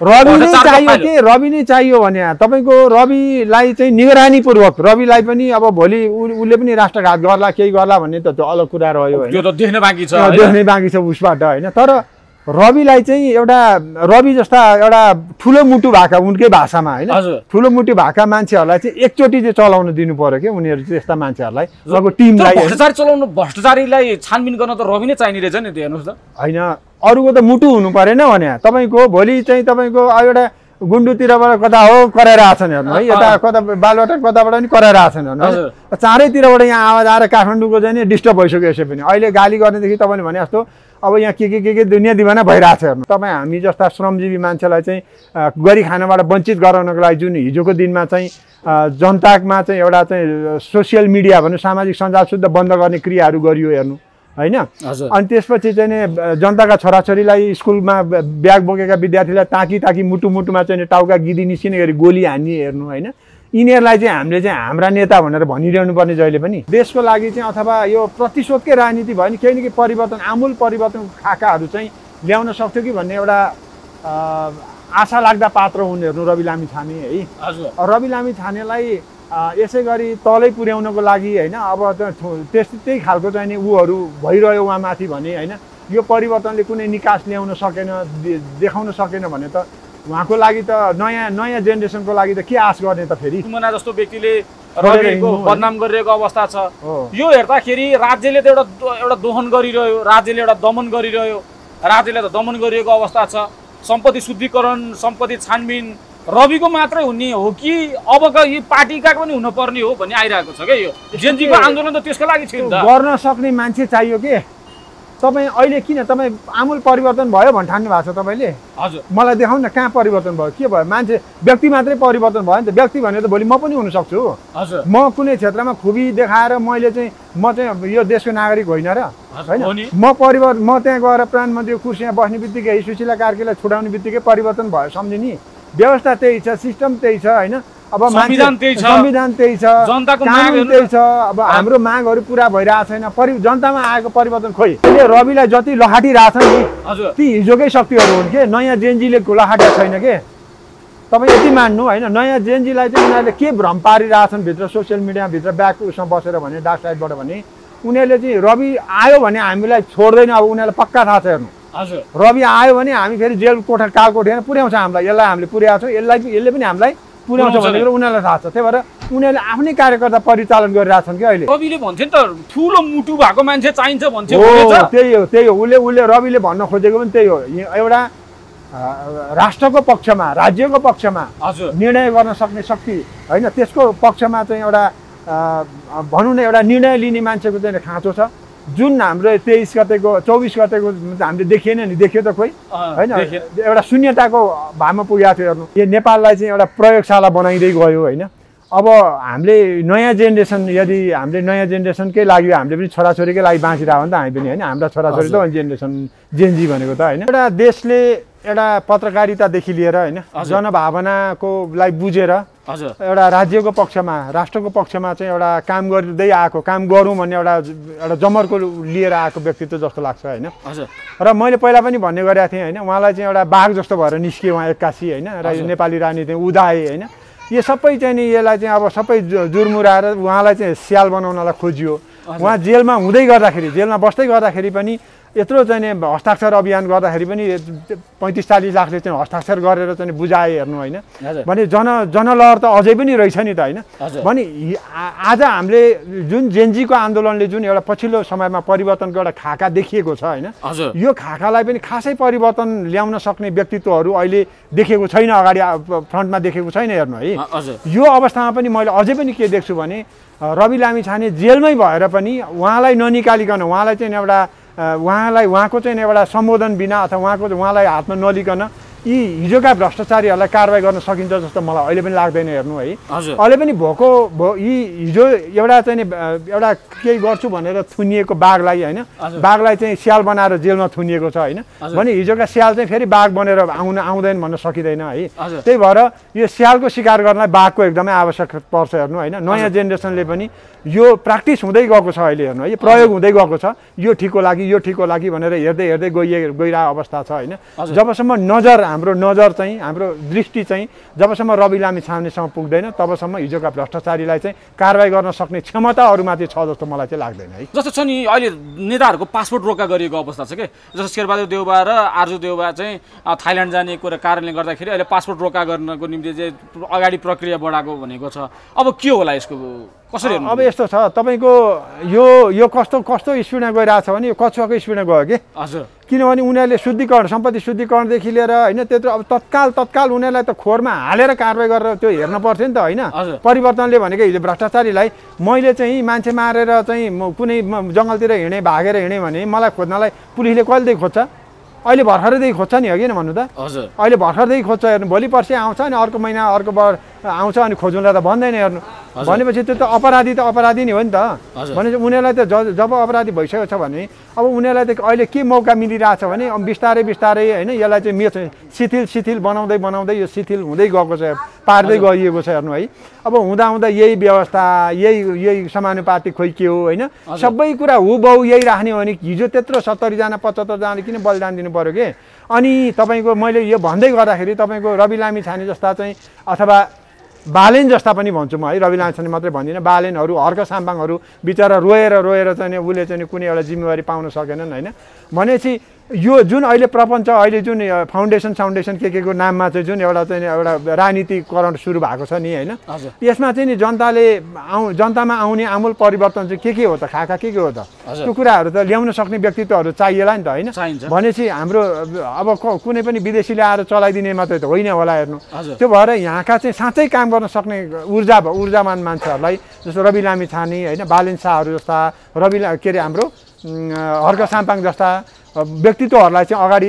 रवि चाहियो के रवि नै चाहियो भने तपाईको रविलाई चाहिँ निगरानीपूर्वक रविलाई पनि अब भोलि उले पनि राष्ट्रघात गर्ला केही गर्ला भन्ने त त्यो अलग कुरा रह्यो हैन त्यो त देख्न बाँकी छ देख्नै बाँकी छ उसबाट हैन तर रविलाई चाहिँ एउटा रवि जस्ता एउटा ठुलो मुटु भएका उनकै भाषामा हैन ठुलो मुटु भएका मान्छेहरूलाई चाहिँ एकचोटि चाहिँ चलाउन दिनु पर्यो के उनीहरू चाहिँ यस्ता मान्छेहरूलाई उनको टिमलाई भ्रष्टाचारीलाई छानबिन गर्न त रवि नै चाहिने रहेछ नि त्यो हेर्नुस् त हैन अरूको त मुटु हुनु परेन भने तपाईको भोलि चाहिँ तपाईको एउटा गुन्डुतिरबाट कता हो कराएर आछन् हेर्नु है यता कता बालवाटार कताबाट पनि कराएर आछन् हेर्नु चारैतिरबाट यहाँ आवाज आएर काठमाडौँको चाहिँ डिस्टर्ब भइसक्यो यसै पनि अहिले गाली गर्नेदेखि तपाईँले भने जस्तो अब यहाँ के दुनियाँ दिवाना भइरहेछ हेर्नु तपाईँ हामी जस्ता श्रमजीवी मान्छेलाई चाहिँ गरी खानबाट वञ्चित गराउनको लागि जुन हिजोको दिनमा चाहिँ जनतामा चाहिँ एउटा चाहिँ सोसियल मिडिया भनौँ सामाजिक सञ्जाल शुद्ध बन्द गर्ने क्रियाहरू गरियो हेर्नु हैन अनि त्यसपछि चाहिँ जनताका छोराछोरीलाई स्कुलमा ब्याग बोकेका विद्यार्थीलाई ताकी मुटुमा चाहिँ टाउका गिदी निस्किने गरी गोली हान्ने हेर्नु हैन यिनीहरूलाई चाहिँ हामीले चाहिँ हाम्रा नेता भनेर भनिरहनु पर्ने जहिले पनि देशको लागि चाहिँ अथवा यो प्रतिशोधकै राजनीति भयो नि केही न केही परिवर्तन आमूल परिवर्तन खाकाहरू चाहिँ ल्याउन सक्थ्यो कि भन्ने एउटा आशा लाग्दा पात्र हुन् हेर्नु रवि लामिछाने है रवि लामिछानेलाई यसै गरी तलै पुर्याउनको लागि हैन अब त्यही खालको चाहिँ उहरू भइरह्यो उहाँमाथि भने हैन यो परिवर्तनले कुनै निकास ल्याउन सकेन देखाउन सकेन भने त उहाँको लागि त नयाँ जेनेरेसनको लागि त के आश गर्ने त फेरि मना जस्तो व्यक्तिले रविको बदनाम गरिरहेको अवस्था छ यो हेर्दाखेरि राज्यले त एउटा दोहन गरिरह्यो राज्यले एउटा दमन गरिरह्यो राज्यले त दमन गरिएको अवस्था छ सम्पत्ति शुद्धिकरण सम्पत्ति छानबिन रविको मात्रै हुने हो कि अबका यी पार्टीका पनि हुनुपर्ने हो भन्ने आइरहेको छ क्या यो जेनजीको आन्दोलन त त्यसको लागि थियो नि त गर्न सक्ने मान्छे चाहियो के तपाईँ अहिले किन तपाईँ आमूल परिवर्तन भयो भन्ने ठान्नु भएको छ तपाईँले हजुर मलाई देखाउनु न कहाँ परिवर्तन भयो के भयो मान्छे व्यक्ति मात्रै परिवर्तन भयो नि त व्यक्ति भने त भोलि म पनि हुन सक्छु हजुर म कुनै क्षेत्रमा खुबी देखाएर म चाहिँ यो देशको नागरिक होइन र हैन म त्यहाँ गएर प्रधानमन्त्रीको कुर्सीमा बस्ने बित्तिकै सुशीला कार्कीलाई छुडाउने बित्तिकै परिवर्तन भयो सम्झे नि व्यवस्था त्यही छ सिस्टम त्यही छ हैन अब संविधान त्यही छ जनताको माग त्यही छ अब हाम्रो मागहरू पुरा भइरहेको छैन जनतामा आएको परिवर्तन खोइ रविलाई जति लहाटी रहेछ नि ती हिजोकै शक्तिहरू हुन् के नयाँ जेनजीले लहाटा छैन के तपाईँ यति मान्नु होइन नयाँ जेनजीलाई चाहिँ उनीहरूले के भ्रम पारिरहेछन् भित्र सोसियल मिडियाभित्र ब्याक उसमा बसेर भने डार्क साइडबाट भने उनीहरूले चाहिँ रवि आयो भने हामीलाई छोड्दैन अब उनीहरूलाई पक्का थाहा छ हेर्नु रवि आयो भने हामी फेरि जेल कोठा कालकोठीमा पुर्याउँछ हामीलाई यसलाई हामीले पुर्याएको छौँ यसले पनि हामीलाई पुर्याउँछ भनेर उनीहरूलाई थाहा छ त्यही भएर उनीहरूले आफ्नै कार्यकर्ता परिचालन गरिरहेछन् कि अहिले रविले भन्छ नि त ठुलो मुटु भएको मान्छे चाहिन्छ भन्छ त्यही हो उसले रविले भन्न खोजेको पनि त्यही हो एउटा राष्ट्रको पक्षमा राज्यको पक्षमा निर्णय गर्न सक्ने शक्ति होइन त्यसको पक्षमा चाहिँ एउटा भनौँ न एउटा निर्णय लिने मान्छेको चाहिँ खाँचो छ जुन हाम्रो 23 गतेको 24 गतेको हामीले देखिएन नि देखियो त कोही होइन एउटा शून्यताको भावमा पुगेको थियो हेर्नु यो नेपाललाई चाहिँ एउटा प्रयोगशाला बनाइँदै गयो होइन अब हामीले नयाँ जेनेरेसन यदि हामीले नयाँ जेनेरेसनकै लागि हामीले पनि छोराछोरीकै लागि बाँचिरहेको हो नि त हामी पनि होइन हाम्रा छोराछोरी त जेनेरेसन जेनजी भनेको त होइन एउटा देशले एउटा पत्रकारितादेखि लिएर होइन जनभावनाको लागि बुझेर एउटा राज्यको पक्षमा राष्ट्रको पक्षमा चाहिँ एउटा काम गर्दै आएको काम गरौँ भन्ने एउटा जमर्को लिएर आएको व्यक्तित्व जस्तो लाग्छ होइन र मैले पहिला पनि भन्ने गरेको थिएँ होइन उहाँलाई चाहिँ एउटा बाघ जस्तो भएर निस्कियो उहाँ 81 होइन र नेपाली राजनीति उदाए होइन यो सबै चाहिँ नि यसलाई चाहिँ अब सबै जुर्मुराएर उहाँलाई चाहिँ स्याल बनाउनलाई खोजियो उहाँ जेलमा हुँदै गर्दाखेरि जेलमा बस्दै गर्दाखेरि पनि यत्रो चाहिँ हस्ताक्षर अभियान गर्दाखेरि पनि 35-40 लाखले चाहिँ हस्ताक्षर गरेर चाहिँ बुझाए हेर्नु होइन भने जनलहर त अझै पनि रहेछ नि त होइन भने आज हामीले जुन जेनजीको आन्दोलनले जुन एउटा पछिल्लो समयमा परिवर्तनको एउटा खाका देखिएको छ होइन यो खाकालाई पनि खासै परिवर्तन ल्याउन सक्ने व्यक्तित्वहरू अहिले देखेको छैन अगाडि फ्रन्टमा देखेको छैन हेर्नु है यो अवस्थामा पनि मैले अझै पनि के देख्छु भने रवि लामिछाने जेलमै भएर पनि उहाँलाई ननिकालिकन उहाँलाई चाहिँ एउटा उहाँको चाहिँ एउटा सम्बोधन बिना अथवा उहाँलाई हातमा नलिकन यी हिजोका भ्रष्टाचारीहरूलाई कारवाही गर्न सकिन्छ जस्तो मलाई अहिले पनि लाग्दैन हेर्नु है अहिले पनि यी हिजो एउटा चाहिँ एउटा केही गर्छु भनेर थुनिएको बाघलाई होइन बाघलाई चाहिँ स्याल बनाएर जेलमा थुनिएको छ होइन भने हिजोका स्याल चाहिँ फेरि बाघ बनेर आउँदैन भन्न सकिँदैन है त्यही भएर यो स्यालको शिकार गर्नलाई बाघको एकदमै आवश्यक पर्छ हेर्नु होइन नयाँ जेनेरेसनले पनि यो प्र्याक्टिस हुँदै गएको छ अहिले हेर्नु है प्रयोग हुँदै गएको छ यो ठिकको लागि भनेर हेर्दै गइरहेको अवस्था छ होइन जबसम्म नजर हाम्रो नजर चाहिँ हाम्रो दृष्टि चाहिँ जबसम्म रवि लामिछानेसम्म पुग्दैन तबसम्म हिजोका भ्रष्टाचारीलाई चाहिँ कारबाही गर्न सक्ने क्षमता अरूमाथि छ जस्तो मलाई चाहिँ लाग्दैन है। जस्तो छ नि अहिले नेताहरूको पासपोर्ट रोका गरिएको अवस्था छ के, जस्तो शेरबहादुर देउबा र आर्जु देउबा चाहिँ थाइल्यान्ड जाने कुरा कारणले गर्दाखेरि अहिले पासपोर्ट रोका गर्नको निम्ति चाहिँ अगाडि प्रक्रिया बढाएको भनेको छ। अब के होला यसको कसरी हेर्नु? अब यस्तो छ तपाईँको यो कस्तो कस्तो स्पिडमा गइरहेछ भने यो कछुवाको स्पिडमा गयो कि। हजुर, किनभने उनीहरूले शुद्धिकरण सम्पत्ति शुद्धिकरणदेखि लिएर होइन त्यत्रो अब तत्काल उनीहरूलाई त खोरमा हालेर कारबाही गरेर त्यो हेर्न पर्थ्यो नि त होइन। परिवर्तनले भनेको हिजो भ्रष्टाचारीलाई मैले चाहिँ मान्छे मारेर चाहिँ कुनै जङ्गलतिर हिँडेँ भागेर हिँडेँ भने मलाई खोज्नलाई पुलिसले कहिलेदेखि खोज्छ? अहिले भर्खरैदेखि खोज्छ नि, हो कि भन्नु त? हजुर, अहिले भर्खरदेखि खोज्छ हेर्नु, भोलि पर्सि आउँछ अनि अर्को महिना अर्को आउँछ अनि खोज्नुलाई त भन्दैन हेर्नु। भनेपछि त्यो त अपराधी नि हो नि त। भनेपछि उनीहरूलाई त जब अपराधी भइसकेको छ भने अब उनीहरूलाई त अहिले के मौका मिलिरहेछ भने बिस्तारै होइन यसलाई चाहिँ शिथिल बनाउँदै यो शिथिल हुँदै गएको छ, पार्दै गइएको छ हेर्नु है। अब हुँदा यही व्यवस्था यही समानुपातिक खोइ के हो होइन, सबै कुरा हुबहु यही राख्ने हो भने हिजो त्यत्रो 70 जना 75 जना किन बलिदान दिनु पर्यो के? अनि तपाईँको मैले यो भन्दै गर्दाखेरि तपाईँको रवि लामिछाने जस्ता चाहिँ अथवा बालेन जस्ता पनि भन्छु म है, रवि लामिछाने मात्रै भन्दिनँ, बालेनहरू हर्क साम्बाङहरू बिचरा रोएर चाहिँ उसले चाहिँ कुनै एउटा जिम्मेवारी पाउन सकेनन् होइन। भनेपछि यो जुन अहिले प्रपञ्च अहिले जुन फाउन्डेसन के को नाममा चाहिँ जुन एउटा राजनीतिकरण सुरु भएको छ नि होइन, यसमा चाहिँ नि जनतामा आउने आमूल परिवर्तन चाहिँ के हो त, खाका के हो त, त्यो कुराहरू त ल्याउन सक्ने व्यक्तित्वहरू चाहिएला नि त होइन। भनेपछि हाम्रो अब कुनै पनि विदेशीले आएर चलाइदिने मात्रै त होइन होला हेर्नु। त्यो भएर यहाँका चाहिँ साँच्चै काम गर्न सक्ने ऊर्जावान मान्छेहरूलाई जस्तो रवि लामिछाने होइन, बालेन शाहहरू जस्ता के अरे हाम्रो हर्क साम्पाङ जस्ता व्यक्तित्वहरूलाई चाहिँ अगाडि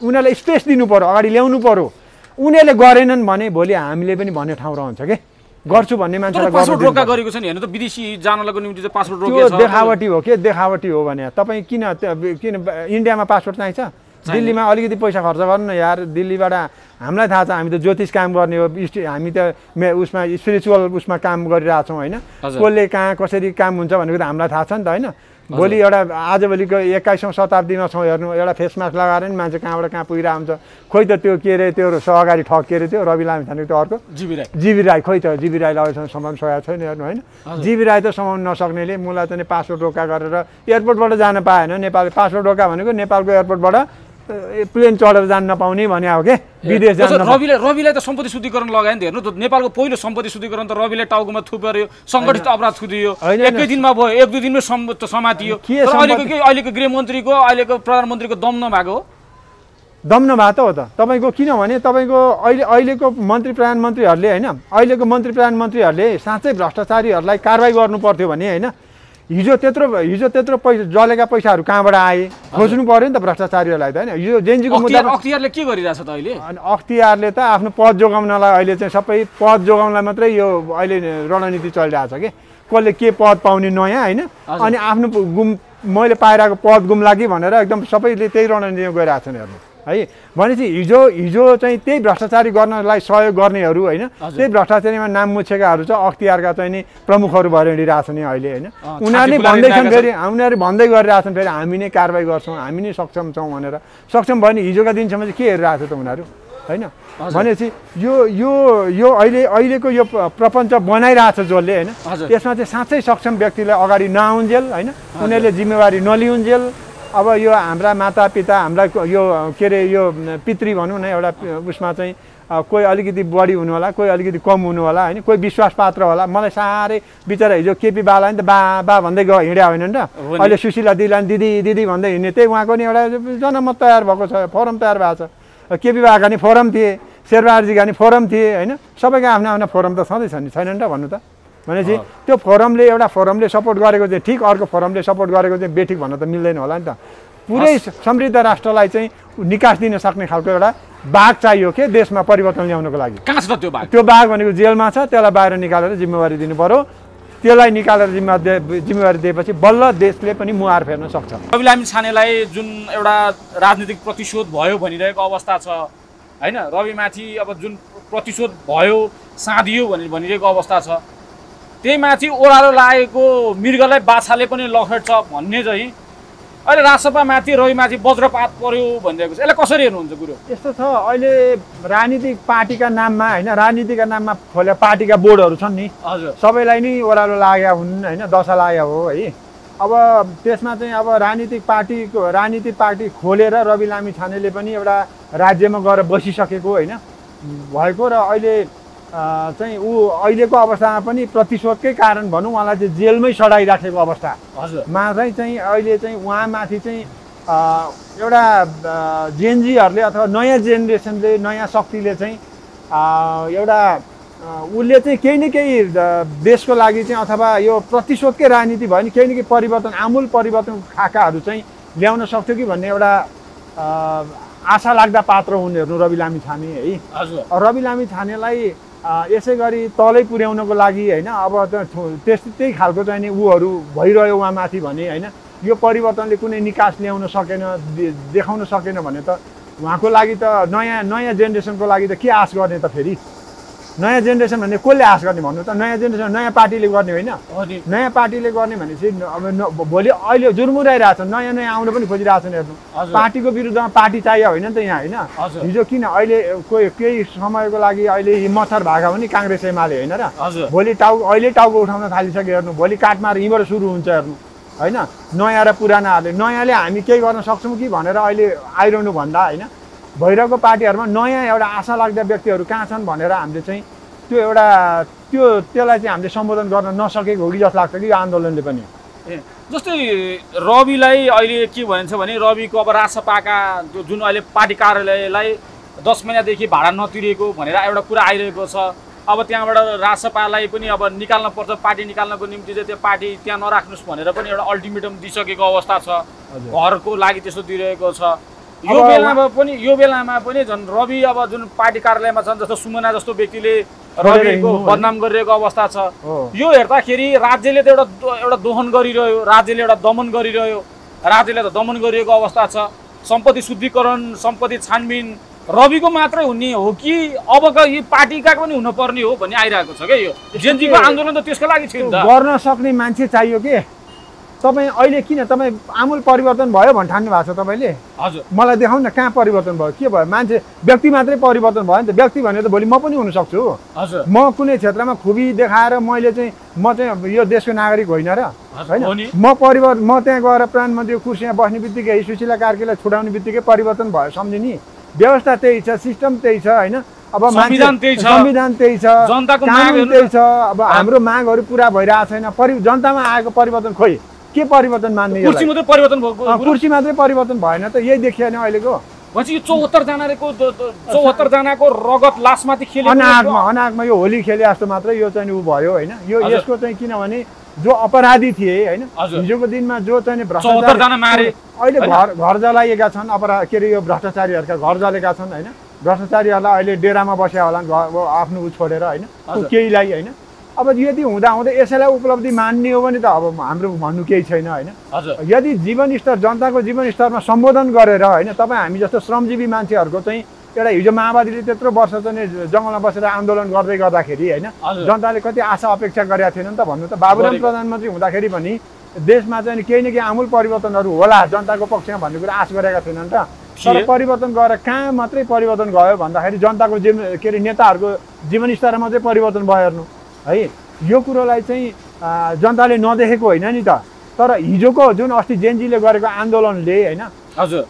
उनीहरूलाई स्पेस दिनु पर्यो, अगाडि ल्याउनु पर्यो। उनीहरूले गरेनन् भने भोलि हामीले पनि भन्ने ठाउँ रहन्छ के, गर्छु भन्ने मान्छेलाई पासपोर्ट रोका गरेको छ नि हेर्नु त, विदेशी जानलाई निम्ति चाहिँ पासपोर्ट रोकेको छ। देखावटी हो भने तपाईँ किन इन्डियामा पासपोर्ट चाहिन्छ? दिल्लीमा अलिकति पैसा खर्च गर्नु न यार, दिल्लीबाट हामीलाई थाहा छ हामी त ज्योतिष काम गर्ने हो, हामी त उसमा स्पिरिचुअल उसमा काम गरिरहेछौँ होइन। कसले कहाँ कसरी काम हुन्छ भनेको त हामीलाई थाहा छ नि त होइन। भोलि आजभोलिको 21औं शताब्दीमा छौँ हेर्नु, एउटा फेस मास्क लगाएर नि मान्छे कहाँबाट कहाँ पुगिरहेको हुन्छ। खोइ त त्यो के अरे त्यो सहकारी ठग के अरे त्यो रवि लामिछाने त्यो अर्को जीवी राई, खोइ त जीवी राईलाई अहिलेसम्म समाउनु सकेको छैन हेर्नु होइन। जीवी राई त समाउनु नसक्नेले मलाई त पासपोर्ट रोका गरेर एयरपोर्टबाट जान पाएन। नेपाल पासपोर्ट रोका भनेको नेपालको एयरपोर्टबाट प्लेन चढेर जान नपाउने भने हो के, विदेश जान। रविलाई त सम्पत्ति शुद्धिकरण लगायो नि त हेर्नु त, नेपालको पहिलो सम्पत्ति शुद्धिकरण त रविले टाउकोमा थुप्यो, सङ्गठित अपराध थुदियो, एकै दिनमा भयो, 1-2 दिनमै समातियो। अहिलेको गृहमन्त्रीको अहिलेको प्रधानमन्त्रीको दम नभएको हो, दम नभएको हो त तपाईँको। किनभने तपाईँको अहिलेको प्रधानमन्त्रीहरूले होइन, अहिलेको प्रधानमन्त्रीहरूले साँच्चै भ्रष्टाचारीहरूलाई कारबाही गर्नु पर्थ्यो भने होइन, हिजो त्यत्रो पैसा जलेका पैसाहरू कहाँबाट आए खोज्नु पर्यो नि त भ्रष्टाचारीहरूलाई त होइन। हिजो जेनजीको मुद्दा अख्तियारले के गरिरहेछ त अहिले? अख्तियारले त आफ्नो पद जोगाउनलाई अहिले चाहिँ सबै पद जोगाउनलाई मात्रै यो अहिले रणनीति चलिरहेछ कि, कसले के पद पाउने नयाँ होइन, अनि आफ्नो मैले पाइरहेको पद गुम्ला कि भनेर एकदम सबैले त्यही रणनीतिमा गइरहेको छन् हेर्नु है। भनेपछि हिजो चाहिँ त्यही भ्रष्टाचारी गर्नलाई सहयोग गर्नेहरू होइन, त्यही भ्रष्टाचारीमा नाम मुछेकाहरू चाहिँ अख्तियारका चाहिँ नि प्रमुखहरू भएर हिँडिरहेछन् नि अहिले होइन। उनीहरूले भन्दैछन् फेरि, उनीहरू भन्दै गरिरहेछन् फेरि हामी नै कारबाही गर्छौँ, हामी नै सक्षम छौँ भनेर। सक्षम भयो नि हिजोका दिनसम्म चाहिँ के हेरिरहेको छ त उनीहरू होइन। भनेपछि यो अहिलेको यो प्रपञ्च बनाइरहेछ जसले होइन, त्यसमा चाहिँ साँच्चै सक्षम व्यक्तिलाई अगाडि नआउन्जेल होइन, उनीहरूले जिम्मेवारी नलिउन्जेल। अब यो हाम्रा मातापिता हामीलाई यो के अरे यो पितृ भनौँ न एउटा उसमा चाहिँ कोही अलिकति बढी हुनु होला, कोही अलिकति कम हुनु होला होइन, कोही विश्वास पात्र होला। मलाई साह्रै बिचरा हिजो केपी बाला नि त बा भन्दै हिँड्या होइन नि त, अहिले सुशीला दिदीलाई दिदी भन्दै हिँड्ने, त्यही उहाँको नि एउटा जनमत तयार भएको छ, फोरम तयार भएको छ। केपी बाका नि फोरम थिए, शेरबहादुरजीका नि फोरम थिए होइन, सबैको आफ्नो आफ्नो फोरम त छँदैछ नि, छैन नि त भन्नु त। भनेपछि त्यो एउटा फोरमले सपोर्ट गरेको चाहिँ ठिक, अर्को फोरमले सपोर्ट गरेको चाहिँ बेठिक भन्न त मिल्दैन होला नि त। पुरै समृद्ध राष्ट्रलाई चाहिँ निकास दिन सक्ने खालको एउटा बाघ चाहियो के देशमा परिवर्तन ल्याउनको लागि। कहाँ छ त्यो बाघ? त्यो बाघ भनेको जेलमा छ, त्यसलाई बाहिर निकालेर जिम्मेवारी दिनु पर्यो। त्यसलाई निकालेर जिम्मेवारी दिएपछि बल्ल देशले पनि मुहार फेर्न सक्छ। रवि लामिछानेलाई जुन एउटा राजनीतिक प्रतिशोध भयो भनिरहेको अवस्था छ होइन, रविमाथि अब जुन प्रतिशोध भयो साधियो भनिरहेको अवस्था छ, त्यही माथि ओह्रालो लागेको मृगलाई बाछाले पनि लखेट्छ भन्ने चाहिँ अहिले राजसभामाथि रविमाथि वज्रपात पर्यो भनिरहेको छ, यसलाई कसरी हेर्नुहुन्छ कुरो? यस्तो छ, अहिले राजनीतिक पार्टीका नाममा होइन, राजनीतिका नाममा खोले पार्टीका बोर्डहरू छन् नि, हजुर, सबैलाई नै ओह्रालो लाग्या हुन् होइन, दशा लाग्या हो है। अब त्यसमा चाहिँ अब राजनीतिक पार्टी खोलेर रवि लामिछानेले पनि एउटा राज्यमा गएर बसिसकेको होइन भएको र अहिले चाहिँ ऊ अहिलेको अवस्थामा पनि प्रतिशोधकै कारण भनौँ उहाँलाई चाहिँ जेलमै सडाइराखेको अवस्थामा चाहिँ अहिले चाहिँ उहाँमाथि चाहिँ एउटा जेनजीहरूले अथवा नयाँ जेनेरेसनले, नयाँ शक्तिले चाहिँ एउटा उसले चाहिँ केही न केही देशको लागि चाहिँ अथवा यो प्रतिशोधकै राजनीति भयो नि केही न केही परिवर्तन, आमूल परिवर्तन खाकाहरू चाहिँ ल्याउन सक्थ्यो कि भन्ने एउटा आशा लाग्दा पात्र हुन् हेर्नु रवि लामिछाने है। रवि लामिछानेलाई यसै गरी तलै पुर्याउनको लागि होइन अब त्यही खालको चाहिँ नि ऊहरू भइरह्यो उहाँमाथि भने होइन, यो परिवर्तनले कुनै निकास ल्याउन सकेन, देखाउन सकेन भने त उहाँको लागि त नयाँ जेनेरेसनको लागि त के आश गर्ने त? फेरि नयाँ जेनेरेसन भन्ने कसले आश गर्ने भन्नु त? नयाँ जेनेरेसन नयाँ पार्टीले गर्ने होइन, नयाँ पार्टीले गर्ने भनेपछि अब भोलि अहिले जुर्मुराइरहेछ, नयाँ आउन पनि खोजिरहेछन् हेर्नु। पार्टीको विरुद्धमा पार्टी चाहियो होइन त यहाँ होइन। हिजो किन अहिले केही समयको लागि अहिले मच्छर भागा हो नि काङ्ग्रेस एमाले होइन र, भोलि अहिले टाउको उठाउन थालिसक्यो हेर्नु, भोलि काटमार यहीँबाट सुरु हुन्छ हेर्नु होइन। नयाँ र पुरानाहरूले, नयाँले हामी केही गर्न सक्छौँ कि भनेर अहिले आइरहनु भन्दा होइन, भइरहेको पार्टीहरूमा नयाँ एउटा आशा लाग्दा व्यक्तिहरू कहाँ छन् भनेर हामीले चाहिँ त्यसलाई चाहिँ हामीले सम्बोधन गर्न नसकेको हो कि जस्तो लाग्छ कि यो आन्दोलनले पनि। जस्तै रविलाई अहिले के भनिन्छ भने रविको अब राजसभाका जुन अहिले पार्टी कार्यालयलाई 10 महिनादेखि भाडा नतिरेको भनेर एउटा कुरा आइरहेको छ। अब त्यहाँबाट राजसभालाई पनि अब निकाल्न पर्छ, पार्टी निकाल्नको निम्ति चाहिँ त्यो पार्टी त्यहाँ नराख्नुहोस् भनेर पनि एउटा अल्टिमेटम दिइसकेको अवस्था छ, घरको लागि त्यस्तो दिइरहेको छ। यो बेलामा पनि झन् रवि अब जुन पार्टी कार्यालयमा छन्, जस्तो सुमना जस्तो व्यक्तिले रविको बदनाम गरिरहेको अवस्था छ। यो हेर्दाखेरि राज्यले त एउटा दोहन गरिरह्यो, राज्यले एउटा दमन गरिरह्यो, राज्यले त दमन गरिरहेको अवस्था छ। सम्पत्ति शुद्धिकरण, सम्पत्ति छानबिन रविको मात्रै हुने हो कि अबका यी पार्टीका पनि हुनुपर्ने हो भन्ने आइरहेको छ क्या। यो जेनजीको आन्दोलन त त्यसको लागि थियो नि त। गर्न सक्ने मान्छे चाहियो के? तपाईँ अहिले किन तपाईँ आमूल परिवर्तन भयो भन् ठान्नु भएको छ तपाईँले? हजुर, मलाई देखाउनु न कहाँ परिवर्तन भयो, के भयो? मान्छे व्यक्ति मात्रै परिवर्तन भयो नि त। व्यक्ति भने त भोलि म पनि हुनसक्छु। हजुर, म कुनै क्षेत्रमा खुबी देखाएर म चाहिँ यो देशको नागरिक होइन र होइन, म त्यहाँ गएर प्रधानमन्त्रीको कुर्सीमा बस्ने बित्तिकै सुशीला कार्कीलाई छुडाउने बित्तिकै परिवर्तन भयो सम्झे नि। व्यवस्था त्यही छ, सिस्टम त्यही छ होइन। अब संविधान त्यही छ, जनताको कानुन त्यही छ। अब हाम्रो मागहरू पुरा भइरहेको छैन, जनतामा आएको परिवर्तन खोइ के परिवर्तन मान्ने? कुर्सी मात्रै परिवर्तन भयो, कुर्सी मात्रै परिवर्तन भएन त, यही देखियो नि अहिलेको। भनेपछि यो 74 जनाको रगत लासमाथि खेले अनागमा यो होली खेले जस्तो मात्रै यो चाहिँ ऊ भयो होइन। यो यसको चाहिँ किनभने जो अपराधी थिए होइन, हिजोको दिनमा जो चाहिँ भ्रष्टाचार अहिले घर जलाइएका छन्, के अरे यो भ्रष्टाचारीहरूका घर जलेका छन् होइन। भ्रष्टाचारीहरूलाई अहिले डेरामा बस्या होला आफ्नो ऊ छोडेर होइन, केहीलाई होइन। अब यदि हुँदा यसैलाई उपलब्धि मान्ने हो भने त अब हाम्रो भन्नु केही छैन होइन। यदि जीवनस्तर, जनताको जीवनस्तरमा सम्बोधन गरेर होइन, तपाईँ हामी जस्तो श्रमजीवी मान्छेहरूको चाहिँ एउटा हिजो माओवादीले त्यत्रो वर्ष चाहिँ जङ्गलमा बसेर आन्दोलन गर्दै गर्दाखेरि होइन, जनताले कति आशा अपेक्षा गरेका थिएनन् त भन्नु त। बाबुराम प्रधानमन्त्री हुँदाखेरि पनि देशमा चाहिँ केही न केही आमूल परिवर्तनहरू होला जनताको पक्षमा भन्ने कुरा आश गरेका थिएनन् त। तर परिवर्तन गरेर कहाँ मात्रै परिवर्तन गयो भन्दाखेरि जनताको के अरे नेताहरूको जीवनस्तरमा चाहिँ परिवर्तन भयो हेर्नु है। यो कुरोलाई चाहिँ जनताले नदेखेको होइन नि त। तर हिजोको जुन अस्ति जेनजीले गरेको आन्दोलनले होइन, हजुर,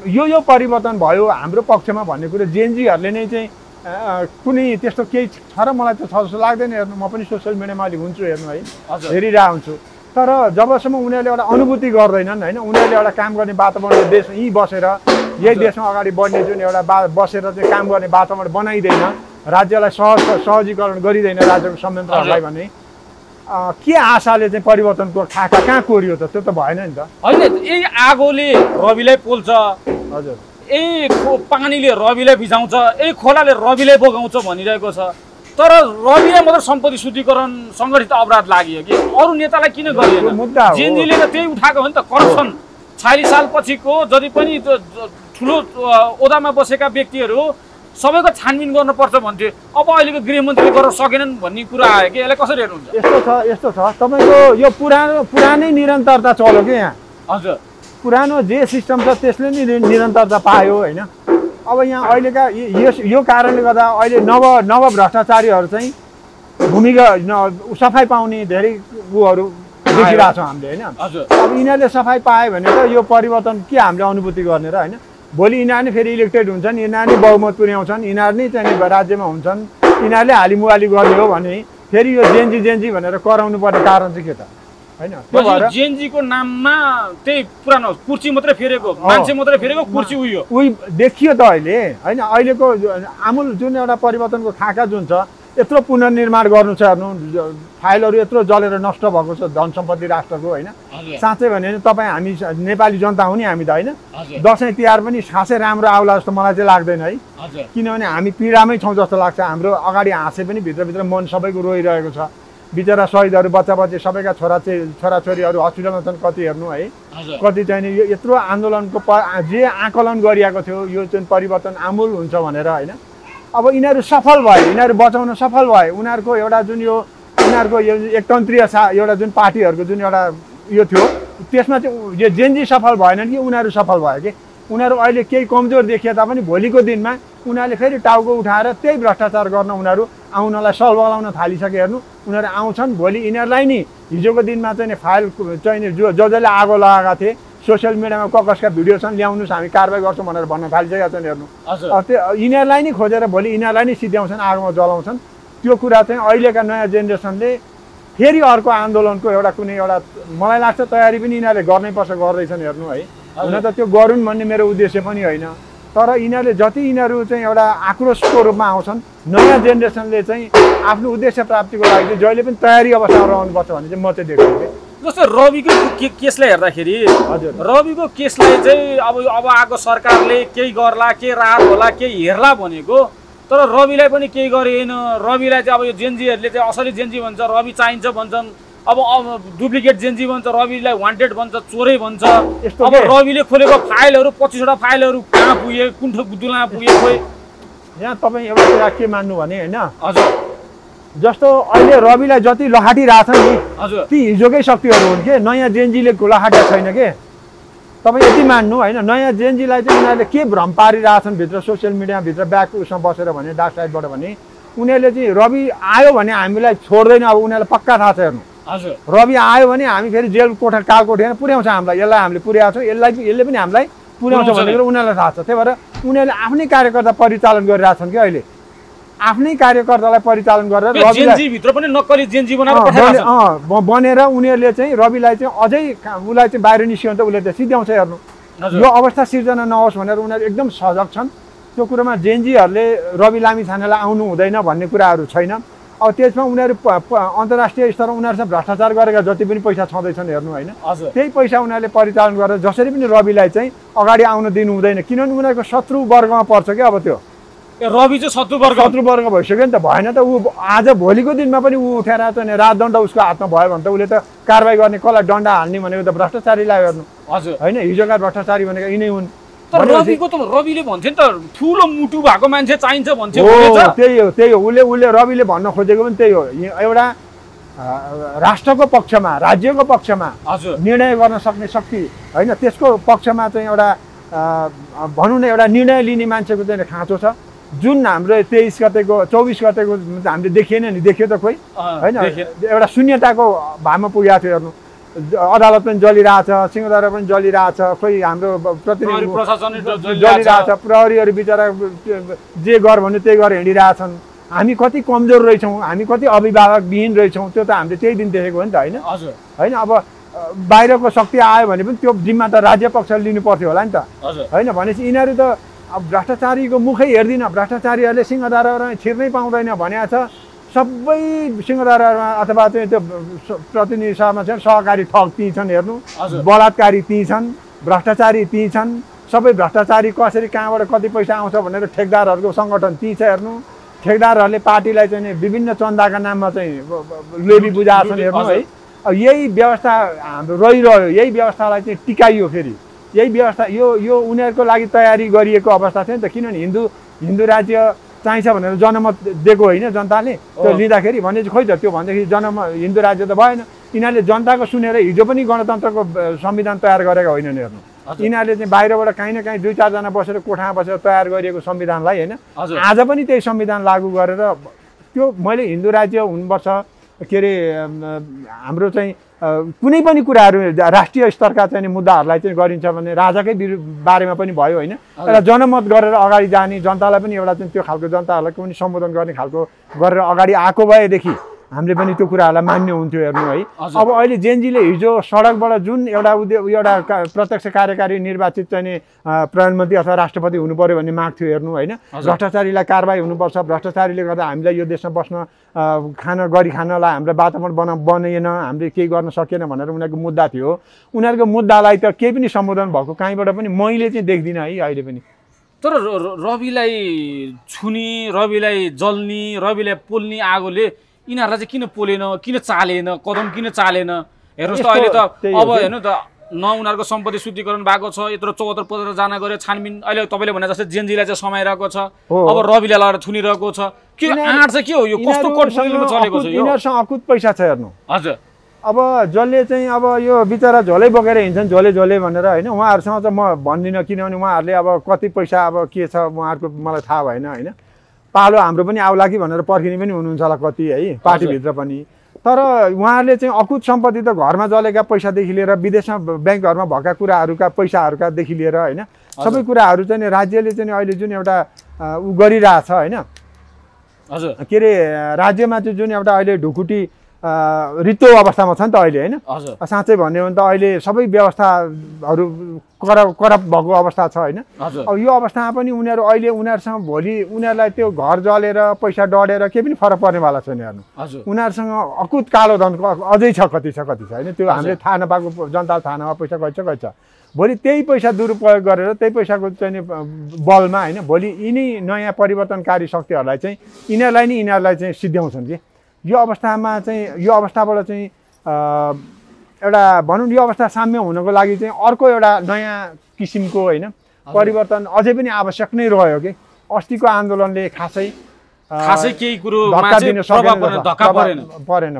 यो परिवर्तन भयो हाम्रो पक्षमा भन्ने कुरो जेनजीहरूले नै चाहिँ कुनै त्यस्तो केही छ र मलाई त छ जस्तो लाग्दैन हेर्नु। म पनि सोसियल मिडियामा अलि हुन्छु हेर्नु है, हेरिरहेको हुन्छु। तर जबसम्म उनीहरूले एउटा अनुभूति गर्दैनन् होइन, उनीहरूले एउटा काम गर्ने वातावरण देश यहीँ बसेर यही देशमा अगाडि बढ्ने जुन एउटा बसेर चाहिँ काम गर्ने वातावरण बनाइँदैन, राज्यलाई सहजीकरण गरिँदैन राज्यको संयन्त्रहरूलाई भने के आशाले चाहिँ परिवर्तनको खाका कहाँ कोरियो त? त्यो त भएन नि त। होइन, यही आगोले रविलाई पोल्छ, हजुर, यही पानीले रविलाई भिजाउँछ, यही खोलाले रविलाई बगाउँछ भनिरहेको छ। तर रविलाई मात्र सम्पत्ति शुद्धिकरण सङ्गठित अपराध लाग्यो कि अरू नेतालाई किन गरिएन? जेनजीले त त्यही उठाएको हो नि त। करप्सन 46 साल पछिको जति पनि ठुलो ओदामा बसेका व्यक्तिहरू सबैको छानबिन गर्नुपर्छ भन्थ्यो। अब अहिलेको गृहमन्त्रीले गर्न सकेनन् भन्ने कुरा आयो कि यसलाई कसरी हेर्नुहुन्छ? यस्तो छ तपाईँको यो पुरानै निरन्तरता चल्यो कि यहाँ। हजुर, पुरानो जे सिस्टम छ त्यसले नि निरन्तरता पायो होइन। अब यहाँ अहिलेका यो कारणले गर्दा अहिले नव भ्रष्टाचारीहरू चाहिँ भूमिगत सफाइ पाउने धेरै उहरू देखिरहेको छौँ हामीले होइन। अब यिनीहरूले सफाइ पायो भने त यो परिवर्तन के हामीले अनुभूति गर्ने र होइन। भोलि यिनीहरू नै फेरि इलेक्टेड हुन्छन्, यिनीहरू नै बहुमत पुर्याउँछन्, यिनीहरू नै चाहिँ राज्यमा हुन्छन्, यिनीहरूले हालिमुहाली गर्ने हो भने फेरि यो जेन्जी भनेर कराउनु पर्ने कारण चाहिँ के त होइन। त्यो भएर जेएनजीको नाममा त्यही पुरानो कुर्सी मात्रै फेरेको, मान्छे मात्रै फेरेको, कुर्सी उही देखियो त अहिले होइन। अहिलेको आमूल जुन एउटा परिवर्तनको खाका जुन छ यत्रो पुनर्निर्माण गर्नु छ हेर्नु, फाइलहरू यत्रो जलेर नष्ट भएको छ धन सम्पत्ति राष्ट्रको होइन। साँच्चै भने तपाईँ हामी नेपाली जनता हो नि हामी त होइन। दसैँ तिहार पनि खासै राम्रो आउला जस्तो मलाई चाहिँ लाग्दैन है, किनभने हामी पीडामै छौँ जस्तो लाग्छ। हाम्रो अगाडि हाँसे पनि भित्रभित्र मन सबैको रोइरहेको छ। बिचरा शहीदहरू बच्चा बच्ची सबैका छोराछोरीहरू हस्पिटलमा छन् कति हेर्नु है। कति चाहिँ यो यत्रो आन्दोलनको जे आकलन गरिएको थियो यो चाहिँ परिवर्तन आमूल हुन्छ भनेर होइन। अब यिनीहरू सफल भए, यिनीहरू बचाउन सफल भए। उनीहरूको एउटा जुन यो उनीहरूको यो एकतन्त्रीय एउटा जुन पार्टीहरूको जुन एउटा यो थियो त्यसमा चाहिँ यो जेन्जी सफल भएनन् कि उनीहरू सफल भयो कि। उनीहरू अहिले केही कमजोर देखिए तापनि भोलिको दिनमा उनीहरूले फेरि टाउको उठाएर त्यही भ्रष्टाचार गर्न उनीहरू आउनलाई सल बलाउन थालिसके हेर्नु। उनीहरू आउँछन् भोलि यिनीहरूलाई नि हिजोको दिनमा चाहिँ फाइल चाहिँ जसले आगो लगाएका थिए सोसियल मिडियामा कसका भिडियो छन् ल्याउनुहोस् हामी कारवाही गर्छौँ भनेर भन्न थालिसकेका छन् हेर्नु। त्यो यिनीहरूलाई नै खोजेर भोलि यिनीहरूलाई नै सिध्याउँछन्, आगोमा जलाउँछन्। त्यो कुरा चाहिँ अहिलेका नयाँ जेनेरेसनले फेरि अर्को आन्दोलनको एउटा कुनै एउटा मलाई लाग्छ तयारी पनि यिनीहरूले गर्नैपर्छ, गर्दैछन् हेर्नु है। हुन त त्यो गरून् भन्ने मेरो उद्देश्य पनि होइन, तर यिनीहरूले जति यिनीहरू चाहिँ एउटा आक्रोशको रूपमा आउँछन् नयाँ जेनेरेसनले चाहिँ आफ्नो उद्देश्य प्राप्तिको लागि चाहिँ जहिले पनि तयारी अवस्थामा रहनुपर्छ भन्ने चाहिँ म चाहिँ देख्छु। जस्तो रविको केसलाई हेर्दाखेरि हजुर रविको केसलाई चाहिँ अब आएको सरकारले केही गर्ला, के राहत होला, केही हेर्ला भनेको, तर रविलाई पनि केही गरेन। रविलाई चाहिँ अब यो जेन्जीहरूले चाहिँ असली जेन्जी भन्छ, रवि चाहिन्छ भन्छन्। अब डुप्लिकेट जेन्जी भन्छ, रविलाई वान्टेड भन्छ, चोरै भन्छ। अब रविले खोलेको फाइलहरू 25वटा फाइलहरू कहाँ पुगे, कुन दुलामा पुगे खोइ। यहाँ तपाईँ एउटा कुरा के मान्नु भने होइन हजुर, जस्तो अहिले रविलाई जति लहाटिरहेछन् नि हजुर ती हिजोकै शक्तिहरू हुन् के, नयाँ जेन्जीले लहाटेको छैन के। तपाईँ यति मान्नु होइन। नयाँ जेन्जीलाई चाहिँ उनीहरूले के भ्रम पारिरहेछन् भित्र सोसियल मिडियाभित्र ब्याक उसमा बसेर भने डार्क साइडबाट भने उनीहरूले चाहिँ रवि आयो भने हामीलाई छोड्दैन। अब उनीहरूलाई पक्का थाहा छ हेर्नु। हजुर रवि आयो भने हामी फेरि जेल कोठा कालकोठीमा पुर्याउँछ हामीलाई, यसलाई हामीले पुर्याएको छौँ, यसले पनि हामीलाई पुर्याउँछ भनेर उनीहरूलाई थाहा छ। त्यही भएर उनीहरूले आफ्नै कार्यकर्ता परिचालन गरिरहेछन् कि अहिले, आफ्नै कार्यकर्तालाई परिचालन गरेर जेन्जीभित्र पनि नक्कली जेन्जी बनेर उनीहरूले चाहिँ रविलाई चाहिँ अझै उसलाई चाहिँ बाहिर निस्कियो भने त उसले त सिध्याउँछ हेर्नु। यो अवस्था सिर्जना नहोस् भनेर उनीहरू एकदम सजग छन्। त्यो कुरोमा जेन्जीहरूले रवि लामिछानेलाई आउनु हुँदैन भन्ने कुराहरू छैन। अब त्यसमा उनीहरू अन्तर्राष्ट्रिय स्तरमा उनीहरूसँग भ्रष्टाचार गरेका जति पनि पैसा छँदैछन् हेर्नु होइन, त्यही पैसा उनीहरूले परिचालन गरेर जसरी पनि रविलाई चाहिँ अगाडि आउन दिनु हुँदैन, किनभने उनीहरूको शत्रु वर्गमा पर्छ क्या। अब त्यो रवि चाहिँ शत्रु वर्ग भइसक्यो नि त, भएन त। ऊ आज भोलिको दिनमा पनि ऊ उठेर चाहिँ राजदण्ड उसको हातमा भयो भने त उसले त कारवाही गर्ने, कसलाई दण्ड हाल्ने भनेको त भ्रष्टाचारीलाई हेर्नु हजुर होइन। हिजोका भ्रष्टाचारी भनेको यिनै हुन्। रविको त रविले भन्थ्यो नि त ठुलो मुटु भएको मान्छे चाहिन्छ भन्थ्यो। त्यही हो उसले रविले भन्न खोजेको पनि त्यही हो। एउटा राष्ट्रको पक्षमा, राज्यको पक्षमा निर्णय गर्न सक्ने शक्ति होइन, त्यसको पक्षमा चाहिँ एउटा भनौँ न एउटा निर्णय लिने मान्छेको चाहिँ खाँचो छ। जुन हाम्रो 23 गतेको 24 गतेको हामीले देखिएन नि, देखियो त खोइ होइन। एउटा शून्यताको भावमा पुगेको थियो हेर्नु। अदालत पनि जलिरहेछ, सिंहदरबार पनि जलिरहेछ, खोइ हाम्रो प्रतिनिधि जलिरहेछ, प्रहरीहरू बिचरा जे गर भन्यो त्यही गरेर हिँडिरहेछन्। हामी कति कमजोर रहेछौँ, हामी कति अभिभावकविहीन रहेछौँ, त्यो त हामीले त्यही दिन देखेको हो नि त होइन। होइन अब बाहिरको शक्ति आयो भने पनि त्यो जिम्मा त राज्य पक्षले लिनु पर्थ्यो होला नि त होइन। भनेपछि यिनीहरू त अब भ्रष्टाचारीको मुखै हेर्दिनँ, भ्रष्टाचारीहरूले सिंहदरबारमा छिर्नै पाउँदैन भनेको छ। सबै सिंहदरबारमा अथवा चाहिँ त्यो प्रतिनिधि सभामा चाहिँ सहकारी ठग ती छन् हेर्नु, बलात्कारी ती छन्, भ्रष्टाचारी ती छन्। सबै भ्रष्टाचारी कसरी कहाँबाट कति पैसा आउँछ भनेर ठेकदारहरूको सङ्गठन ती छ हेर्नु। ठेकदारहरूले पार्टीलाई चाहिँ विभिन्न चन्दाका नाममा चाहिँ लेबी बुझाएको छन् हेर्नु है। अब यही व्यवस्था हाम्रो रहिरह्यो, यही व्यवस्थालाई चाहिँ टिकाइयो फेरि। यही व्यवस्था यो उनीहरूको लागि तयारी गरिएको अवस्था थियो नि त, किनभने हिन्दू राज्य चाहिन्छ भनेर जनमत दिएको होइन जनताले। त्यो लिँदाखेरि भने चाहिँ खोइ त त्यो भनेदेखि हिन्दू राज्य त भएन। यिनीहरूले जनताको सुनेर हिजो पनि गणतन्त्रको संविधान तयार गरेका होइनन् हेर्नु। यिनीहरूले चाहिँ बाहिरबाट काहीँ न काहीँ 2-4 जना बसेर कोठामा बसेर तयार गरिएको संविधानलाई होइन आज पनि त्यही संविधान लागू गरेर त्यो मैले हिन्दू राज्य हुनुपर्छ के अरे हाम्रो चाहिँ कुनै पनि कुराहरू राष्ट्रिय स्तरका चाहिँ मुद्दाहरूलाई चाहिँ गरिन्छ भने राजाकै बारेमा पनि भयो होइन एउटा जनमत गरेर अगाडि जाने जनतालाई पनि एउटा चाहिँ त्यो खालको जनताहरूलाई पनि सम्बोधन गर्ने खालको गरेर अगाडि आएको भएदेखि हामीले पनि त्यो कुराहरूलाई मान्य हुन्थ्यो हेर्नु है अब अहिले जेनजीले हिजो सडकबाट जुन एउटा प्रत्यक्ष कार्यकारी निर्वाचित चाहिँ प्रधानमन्त्री अथवा राष्ट्रपति हुनु पर्यो भन्ने माग थियो हेर्नु होइन भ्रष्टाचारीलाई कारबाही हुनुपर्छ भ्रष्टाचारीले गर्दा हामीलाई यो देशमा बस्न खानलाई हाम्रो वातावरण बनेन हामीले केही गर्न सकेन भनेर उनीहरूको मुद्दा थियो उनीहरूको मुद्दालाई त केही पनि सम्बोधन भएको कहीँबाट पनि मैले चाहिँ देख्दिनँ है अहिले पनि तर रविलाई छुनी रविलाई जल्ने रविलाई पोल्ने आगोले यिनीहरूलाई चाहिँ किन पोलेन किन चालेन कदम किन चालेन हेर्नुहोस् त अहिले त अब हेर्नु त न उनीहरूको सम्पत्ति शुद्धिकरण भएको छ यत्रो 74-75 जना गरे छानबिन अहिले तपाईँले भने जस्तै जेनजीलाई चाहिँ समाइरहेको छ अब रविलाई लगाएर थुनिरहेको छ के आँट चाहिँ के हो यो कस्तो कन्फ्युजनमा चलेको छ यो यिनीहरूसँग अकुत पैसा छ हेर्नु हजुर अब जसले चाहिँ अब यो बिचरा झोलै बोकेर हिँड्छन् झोले भनेर होइन उहाँहरूसँग चाहिँ म भन्दिनँ किनभने उहाँहरूले अब कति पैसा अब के छ उहाँहरूको मलाई थाहा भएन होइन पालो हाम्रो पनि आउला कि भनेर पर्खिने पनि हुनुहुन्छ होला कति है पार्टीभित्र पनि तर उहाँहरूले चाहिँ अकुत सम्पत्ति त घरमा जलेका पैसादेखि लिएर विदेशमा ब्याङ्कहरूमा भएका कुराहरूका पैसाहरूकादेखि लिएर होइन सबै कुराहरू चाहिँ राज्यले चाहिँ अहिले जुन एउटा उ गरिरहेछ होइन हजुर के अरे राज्यमा चाहिँ जुन एउटा अहिले ढुकुटी रित्तो अवस्थामा छ नि त अहिले होइन साँच्चै भन्यो भने त अहिले सबै व्यवस्थाहरू करप्ट भएको अवस्था छ होइन अब यो अवस्थामा पनि उनीहरू अहिले उनीहरूसँग भोलि उनीहरूलाई त्यो घर जलेर पैसा डढेर केही पनि फरक पर्नेवाला छैन हेर्नु उनीहरूसँग अकुत कालो धन अझै छ कति छ होइन त्यो हामीले थाहा नपाएको जनताले थाहा नभए पैसा गइछ भोलि त्यही पैसा दुरुपयोग गरेर त्यही पैसाको चाहिँ बलमा होइन भोलि यिनै नयाँ परिवर्तनकारी शक्तिहरूलाई चाहिँ यिनीहरूलाई चाहिँ सिद्ध्याउँछन् कि यो अवस्थामा चाहिँ यो अवस्थाबाट चाहिँ एउटा भनौँ यो अवस्था साम्य हुनको लागि चाहिँ अर्को एउटा नयाँ किसिमको होइन परिवर्तन अझै पनि आवश्यक नै रह्यो कि अस्तिको आन्दोलनले खासै केही कुरो परेन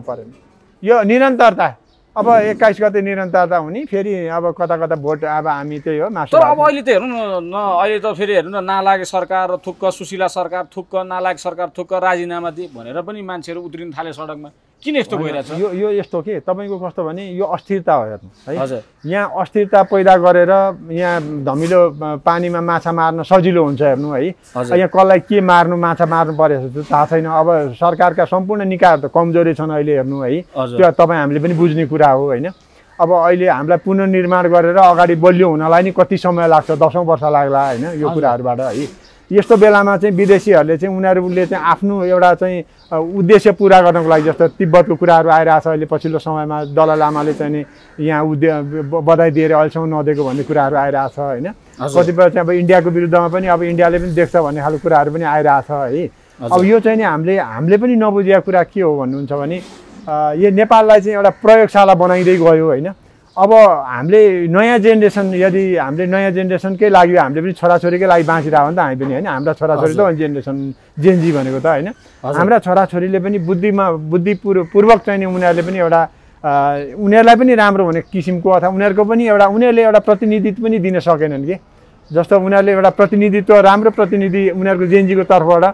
यो निरन्तरता अब 21 गते निरन्तरता हुने फेरि अब कता भोट अब हामी त्यही हो मासु तर अब अहिले त हेर्नु न अहिले त फेरि हेर्नु न नालागे सरकार थुक्क सुशीला सरकार थुक्क नालागे सरकार थुक्क राजीनामा दिए भनेर पनि मान्छेहरू उत्रिन थाले सडकमा किन यस्तो भइरहेछ यो यस्तो के तपाईँको कस्तो भने यो अस्थिरता हो हेर्नु है यहाँ अस्थिरता पैदा गरेर यहाँ धमिलो पानीमा माछा मार्न सजिलो हुन्छ हेर्नु है यहाँ कसलाई के मार्नु माछा मार्नु परेको थाहा छैन अब सरकारका सम्पूर्ण निकायहरू त कमजोरी छन् अहिले हेर्नु है त्यो तपाईँ हामीले पनि बुझ्ने कुरा हो होइन अब अहिले हामीलाई पुनर्निर्माण गरेर अगाडि बलियो हुनलाई नि कति समय लाग्छ 10औं वर्ष लाग्ला होइन यो कुराहरूबाट है यस्तो बेलामा चाहिँ विदेशीहरूले चाहिँ उनीहरूले चाहिँ आफ्नो एउटा चाहिँ उद्देश्य पुरा गर्नको लागि जस्तो तिब्बतको कुराहरू आइरहेछ अहिले पछिल्लो समयमा दलाई लामाले चाहिँ यहाँ बधाई दिएर अहिलेसम्म नदिएको भन्ने कुराहरू आइरहेछ होइन कतिपय चाहिँ अब इन्डियाको विरुद्धमा पनि अब इन्डियाले पनि देख्छ भन्ने खालको कुराहरू पनि आइरहेछ है अब यो चाहिँ नि हामीले पनि नबुझेको कुरा के हो भन्नुहुन्छ भने यो नेपाललाई चाहिँ एउटा प्रयोगशाला बनाइँदै गयो होइन अब हामीले नयाँ जेनेरेसन यदि हामीले नयाँ जेनेरेसनकै लागि हामीले पनि छोराछोरीकै लागि बाँचिरहेको नि त हामी पनि होइन हाम्रा छोराछोरी त जेनेरेसन जेनजी भनेको त होइन हाम्रा छोराछोरीले पनि बुद्धिपूर्वक चाहिँ उनीहरूले पनि एउटा उनीहरूलाई पनि राम्रो हुने किसिमको अथवा उनीहरूको पनि उनीहरूले एउटा प्रतिनिधित्व पनि दिन सकेनन् कि जस्तो उनीहरूले एउटा प्रतिनिधित्व राम्रो प्रतिनिधि उनीहरूको जेनजीको तर्फबाट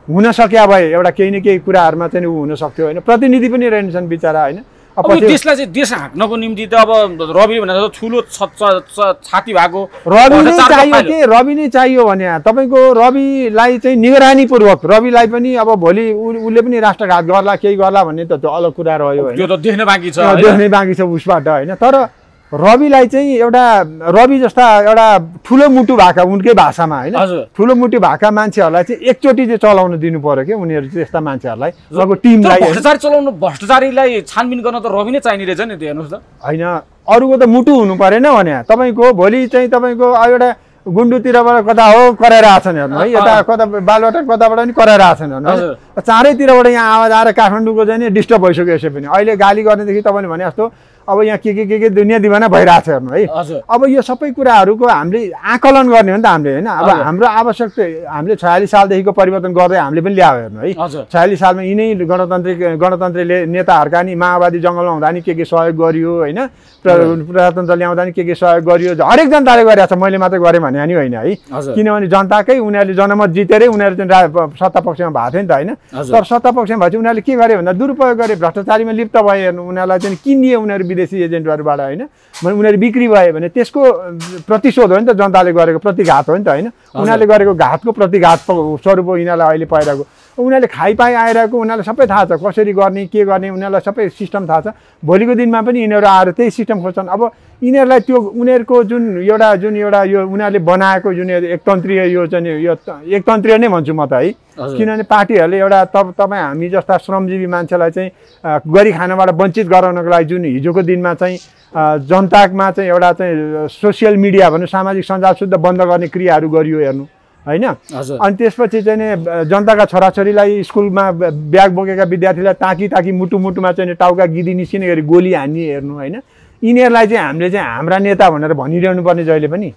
हुन सकिया भए एउटा केही न केही कुराहरूमा चाहिँ ऊ हुन सक्थ्यो होइन प्रतिनिधि पनि रहेनछन् बिचरा होइन अब देशलाई चाहिँ देश हाँक्नको निम्ति त अब रवि भनेर ठुलो छाती भएको रवि नै चाहियो के रवि नै चाहियो भने तपाईँको रविलाई चाहिँ निगरानीपूर्वक रविलाई पनि अब भोलि उसले पनि राष्ट्रघात गर्ला केही गर्ला भन्ने त त्यो अलग कुरा रह्यो त्यो त देख्नै बाँकी छ उसबाट होइन तर रविलाई चाहिँ एउटा रवि जस्ता एउटा ठुलो मुटु भएका उनकै भाषामा होइन ठुलो मुटु भएका मान्छेहरूलाई चाहिँ एकचोटि चाहिँ चलाउन दिनु पर्यो कि उनीहरू चाहिँ यस्ता मान्छेहरूलाई उहाँको टिमलाई भ्रष्टाचारीलाई छानबिन गर्न त रवि नै चाहिने रहेछ नि त्यो हेर्नुहोस् त होइन अरूको त मुटु हुनु परेन भने तपाईँको भोलि चाहिँ तपाईँको एउटा गुन्डुतिरबाट कता हो कराएर आछन् हेर्नु है यता कता बालबाट कताबाट पनि कराएर आछन् हेर्नु चारैतिरबाट यहाँ आवाज आएर काठमाडौँको चाहिँ डिस्टर्ब भइसक्यो यसै पनि अहिले गाली गर्नेदेखि तपाईँले भने जस्तो अब यहाँ के दुनियाँ दिवाना भइरहेछ हेर्नु है। अब यो सबै कुराहरूको हामीले आकलन गर्ने हो नि त हामीले होइन। अब हाम्रो आवश्यक हामीले 46 सालदेखिको परिवर्तन गर्दै हामीले पनि ल्यायो हेर्नु है। 46 सालमा यिनै गणतन्त्री नेताहरूका नि माओवादी जङ्गलमा हुँदा नि के सहयोग गरियो होइन, प्रजातन्त्र ल्याउँदा नि के सहयोग गरियो, हरेक जनताले गरिरहेछ, मैले मात्रै गरेँ भने नि होइन है। किनभने जनताकै उनीहरूले जनमत जितेरै उनीहरू चाहिँ सत्ता पक्षमा भएको थियो नि त होइन। तर सत्ता पक्षमा भएपछि उनीहरूले के गरे भन्दा दुरुपयोग गरे, भ्रष्टाचारीमा लिप्त भए हेर्नु, उनीहरूलाई चाहिँ किनिए उनीहरू विदेशी एजेन्टहरूबाट होइन, उनीहरू बिक्री भए भने त्यसको प्रतिशोध हो नि त जनताले गरेको प्रतिघात हो नि त होइन। उनीहरूले गरेको घातको प्रतिघात स्वरूप यिनीहरूलाई अहिले पाइरहेको, उनीहरूले खाइपाइ आइरहेको उनीहरूलाई सबै थाहा छ, कसरी गर्ने के गर्ने उनीहरूलाई सबै सिस्टम थाहा छ। भोलिको दिनमा पनि यिनीहरू आएर त्यही सिस्टम खोज्छन्। अब यिनीहरूलाई त्यो उनीहरूको जुन एउटा यो उनीहरूले बनाएको जुन एकतन्त्रीय यो चाहिँ यो एकतन्त्रीय नै भन्छु म त है। किनभने पार्टीहरूले एउटा तपाईँ हामी जस्ता श्रमजीवी मान्छेलाई चाहिँ गरी खानबाट वञ्चित गराउनको लागि जुन हिजोको दिनमा चाहिँ जनतामा चाहिँ एउटा चाहिँ सोसियल मिडिया भनौँ सामाजिक सञ्जाल शुद्ध बन्द गर्ने क्रियाहरू गरियो हेर्नु होइन। अनि त्यसपछि चाहिँ नि जनताका छोराछोरीलाई स्कुलमा ब्याग बोकेका विद्यार्थीलाई ताकी मुटुमा चाहिँ टाउका गिदी निस्किने गरी गोली हान्ने हेर्नु होइन। यिनीहरूलाई चाहिँ हामीले चाहिँ हाम्रा नेता भनेर भनिरहनु पर्ने जहिले पनि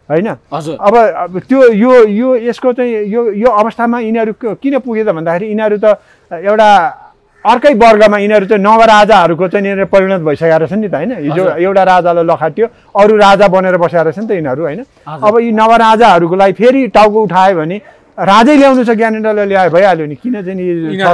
होइन। अब त्यो यो यसको चाहिँ यो अवस्थामा यिनीहरू किन पुगे त भन्दाखेरि यिनीहरू त एउटा अर्कै वर्गमा यिनीहरू चाहिँ नवराजाहरूको चाहिँ यिनीहरू परिणत भइसकेका रहेछन् नि त होइन। हिजो एउटा राजालाई लखाटियो अरू राजा बनेर बसेका रहेछन् नि त यिनीहरू होइन। अब यी नवराजाहरूको लागि फेरि टाउको उठायो भने राजै ल्याउनु छ, ज्ञानेन्द्रले ल्यायो भइहाल्यो नि, किन चाहिँ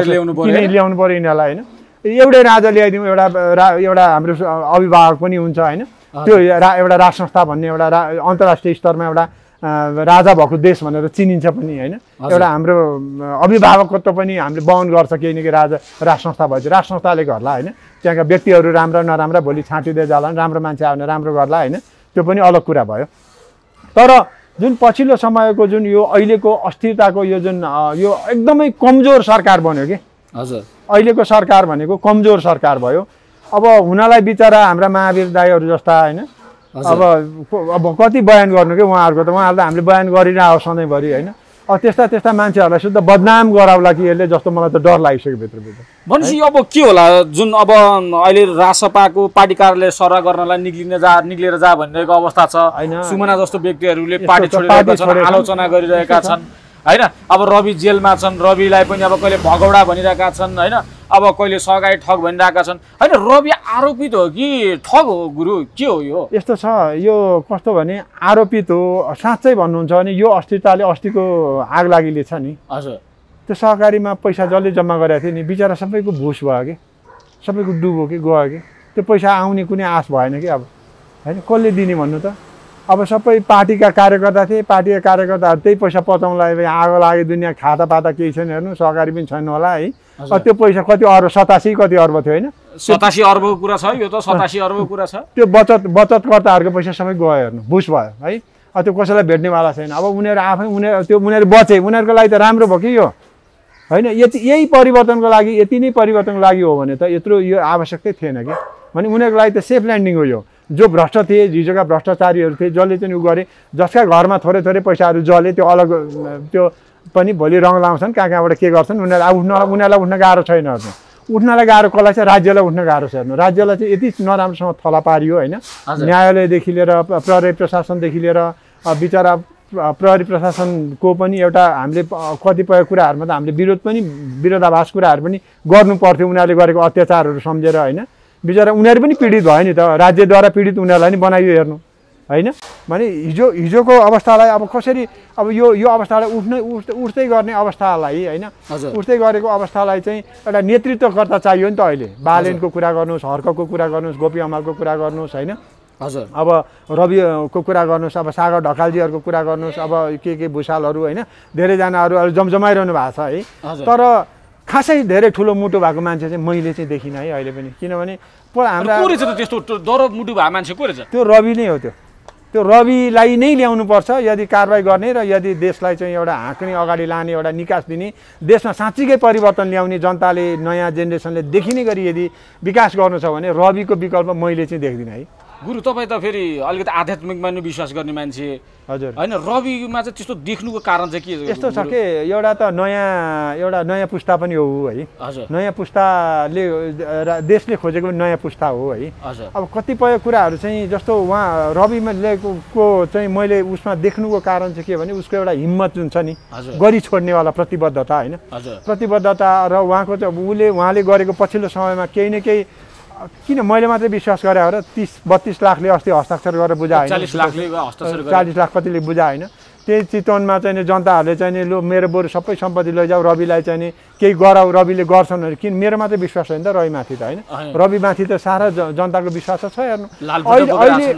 ल्याउनु पऱ्यो यिनीहरूलाई होइन। एउटै राजा ल्याइदिउँ, एउटा हाम्रो अभिभावक पनि हुन्छ होइन। त्यो एउटा राज संस्था भन्ने एउटा अन्तर्राष्ट्रिय स्तरमा एउटा राजा भएको देश भनेर चिनिन्छ पनि होइन। एउटा हाम्रो अभिभावकत्व पनि हामीले वहन गर्छ केही न केही राज संस्था भएपछि राज संस्थाले गर्ला होइन। त्यहाँका व्यक्तिहरू राम्रा नराम्रा भोलि छाँटिँदै जाला, राम्रो मान्छे आउने राम्रो गर्ला होइन, त्यो पनि अलग कुरा भयो। तर जुन पछिल्लो समयको जुन यो अहिलेको अस्थिरताको यो जुन यो एकदमै कमजोर सरकार बन्यो कि अहिलेको सरकार भनेको कमजोर सरकार भयो। अब हुनलाई बिचरा हाम्रा महावीर दाईहरू जस्ता होइन अब कति बयान गर्नु कि उहाँहरूको त हामीले बयान गरिरह सधैँभरि होइन। अब त्यस्ता मान्छेहरूलाई शुद्ध बदनाम गराउला कि यसले जस्तो मलाई त डर लागिसक्यो भित्रभित्र। भनेपछि अब के होला जुन अब अहिले रासपाको पार्टी कार्यालय सरह गर्नलाई निक्लेर जा भनिरहेको अवस्था छ। सुमना जस्तो व्यक्तिहरूले पार्टी छोडिरहेका छन्, आलोचना गरिरहेका छन् होइन। अब रवि जेलमा छन्, रविलाई पनि अब कहिले भगौडा भनिरहेका छन् होइन, अब कहिले सहकारी ठग भनिरहेका छन् होइन। रवि आरोपित हो कि ठग हो गुरु, के हो यो? यस्तो छ, यो कस्तो भने आरोपित हो। साँच्चै भन्नुहुन्छ भने यो अस्थिरताले अस्तिको आग लागिले छ नि हजुर, त्यो सहकारीमा पैसा जसले जम्मा गरेको थियो नि बिचरा सबैको भुस भयो कि, सबैको डुब्यो कि गयो कि, त्यो पैसा आउने कुनै आश भएन कि अब होइन। कसले दिने भन्नु त? अब सबै पार्टीका कार्यकर्ता थिए, पार्टीका कार्यकर्ताहरू त्यही पैसा पचाउनलाई आगो लाग्यो, दुनियाँ खाता पाता केही छैन हेर्नु, सहकारी पनि छैन होला है। त्यो पैसा कति अर्ब 87 कति अर्ब थियो होइन, 87 अर्बको कुरा छ यो त, 87 अर्बको कुरा छ। त्यो बचतकर्ताहरूको पैसा सबै गयो हेर्नु, भुस भयो है। त्यो कसैलाई भेट्नेवाला छैन। अब उनीहरू आफै उनीहरू बचे, उनीहरूको लागि त राम्रो भयो कि यो होइन। यही परिवर्तनको लागि, यति नै परिवर्तनको लागि हो भने त यत्रो यो आवश्यकै थिएन कि। भने उनीहरूको लागि त सेफ ल्यान्डिङ हो यो। जो भ्रष्ट थिए, हिजोका भ्रष्टाचारीहरू थिए, जसले चाहिँ उ गरे, जसका घरमा थोरै पैसाहरू जले, त्यो अलग, त्यो पनि भोलि रङ लाउँछन्, कहाँबाट के गर्छन् उनीहरूलाई उठ्न गाह्रो छैन हेर्नु। उठ्नलाई गाह्रो कसलाई चाहिँ राज्यलाई उठ्न गाह्रो छ हेर्नु। राज्यलाई चाहिँ यति नराम्रोसँग थला पारियो होइन। न्यायालयदेखि लिएर प्रहरी प्रशासनदेखि लिएर बिचरा प्रहरी प्रशासनको पनि एउटा हामीले कतिपय कुराहरूमा त हामीले विरोधाभास कुराहरू पनि गर्नु पर्थ्यो उनीहरूले गरेको अत्याचारहरू सम्झेर होइन। बिचरा उनीहरू पनि पीडित भयो नि त, राज्यद्वारा पीडित उनीहरूलाई नि बनाइयो हेर्नु होइन। भने हिजोको अवस्थालाई अब कसरी अब यो अवस्थालाई उठ्दै गर्ने अवस्थालाई होइन, उठ्दै गरेको अवस्थालाई चाहिँ एउटा नेतृत्वकर्ता चाहियो नि त। अहिले बालेनको कुरा गर्नुहोस्, हर्कको कुरा गर्नुहोस्, गोपी अमालको कुरा गर्नुहोस् होइन, हजुर अब रविको कुरा गर्नुहोस्, अब सागर ढकालजीहरूको कुरा गर्नुहोस्, अब के भुषालहरू होइन, धेरैजनाहरू जमजमाइरहनु भएको छ है। तर खासै धेरै ठुलो मुटु भएको मान्छे चाहिँ मैले चाहिँ देखिनँ है अहिले पनि। किनभने हाम्रो त्यस्तो दरब मुटु भएको मान्छे को रहेछ? त्यो रवि नै हो। त्यो रविलाई नै ल्याउनु पर्छ यदि कारबाही गर्ने र यदि देशलाई चाहिँ एउटा हाँक्ने, अगाडि लाने, एउटा निकास दिने, देशमा साँच्चीकै परिवर्तन ल्याउने, जनताले नयाँ जेनेरेसनले देखिने गरी यदि विकास गर्नु छ भने रविको विकल्प मैले चाहिँ देख्दिनँ है। गुरु तपाईँ त फेरि अलिकति आध्यात्मिकमा नि विश्वास गर्ने मान्छे हजुर होइन रविमा चाहिँ त्यस्तो देख्नुको कारण चाहिँ के यस्तो छ कि एउटा त नयाँ पुस्ता पनि हो है हजुर नयाँ पुस्ताले देशले खोजेको पनि नयाँ पुस्ता हो है हजुर अब कतिपय कुराहरू चाहिँ जस्तो उहाँ रविमा ल्याएको चाहिँ मैले उसमा देख्नुको कारण चाहिँ के भने उसको एउटा हिम्मत जुन छ नि गरी छोड्नेवाला प्रतिबद्धता होइन प्रतिबद्धता र उहाँको चाहिँ उहाँले गरेको पछिल्लो समयमा केही न केही किन मैले मात्रै विश्वास गरेँ हो र 30-32 लाखले अस्ति हस्ताक्षर गरेर बुझाएन 40 लाख कतिले बुझाएन त्यही चितवनमा चाहिँ जनताहरूले चाहिँ लु मेरो बरु सबै सम्पत्ति लैजाऊ रविलाई चाहिँ केही गराऊ रविले गर्छन् भने किन मेरो मात्रै विश्वास होइन त रविमाथि त होइन रविमाथि त सारा जनताको विश्वास छ हेर्नु